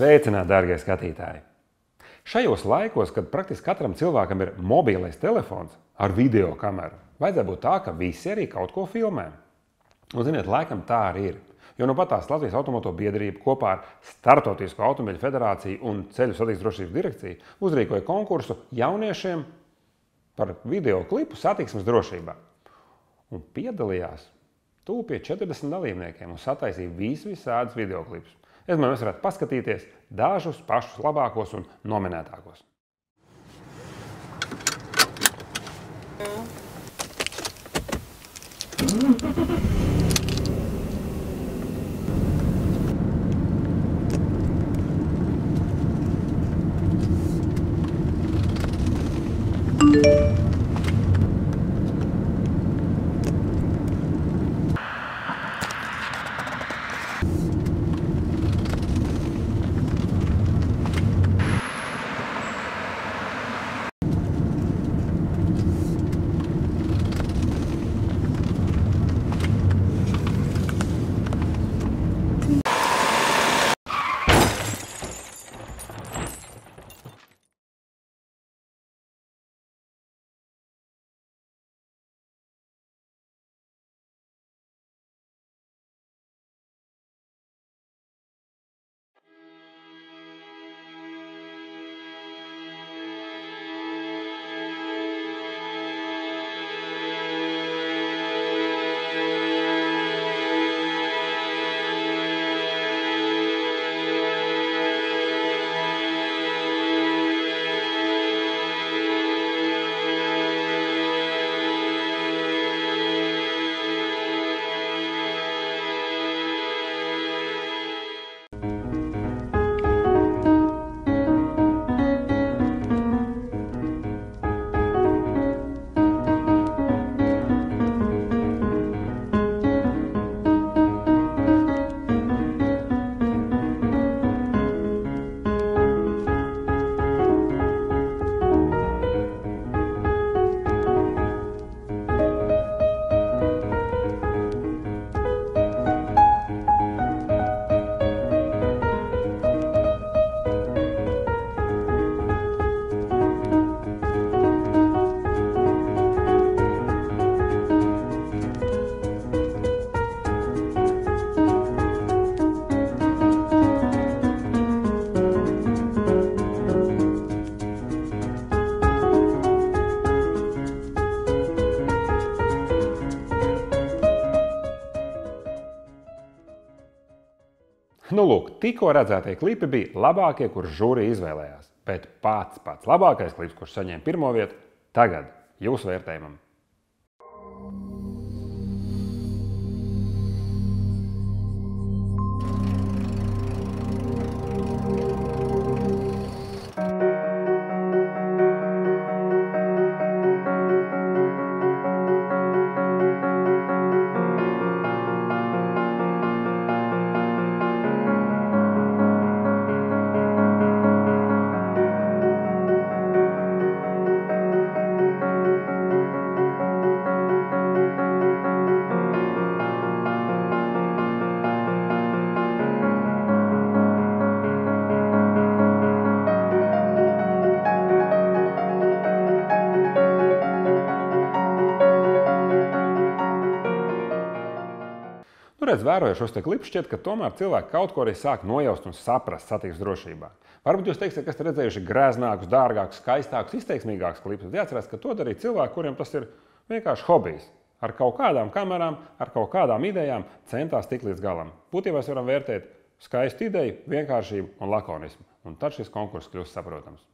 Sveicināti, dārgie skatītāji! Šajos laikos, kad praktiski katram cilvēkam ir mobilais telefons ar video kameru, vajadzētu būt tā, ka visi arī kaut ko filmē. Un, ziniet, laikam tā arī ir. Jo nu pat tās Latvijas automoto biedrība kopā ar Startautisko automobiļu federāciju un Ceļu satiksmes drošības direkciju uzrīkoja konkursu jauniešiem par video klipu satiksmes drošībā. Un piedalījās tuvu pie 40 dalībniekiem un sataisīja visādus video klipus. Es domāju, mēs varētu paskatīties dažus pašus labākos un nominētākos. Nu, lūk, tikko redzētie klipi bija labākie, kurus žūrija izvēlējās. Bet pats labākais klips, kurš saņēma pirmo vietu, tagad jūsu vērtējumam. Redz, vērojot šos te klipus, šķiet, ka tomēr cilvēki kaut ko arī sāk nojaust un saprast satiksmes drošībā. Varbūt jūs teiksiet, ka esat redzējuši greznākus, dārgākus, skaistākus, izteiksmīgākus klipus. Jāatcerās, ka to darīja cilvēki, kuriem tas ir vienkārši hobijs. Ar kaut kādām kamerām, ar kaut kādām idejām centās tikt līdz galam. Būtībā mēs varam vērtēt skaistu ideju, vienkāršību un lakonismu. Un tad šis konkurss kļūst saprotams.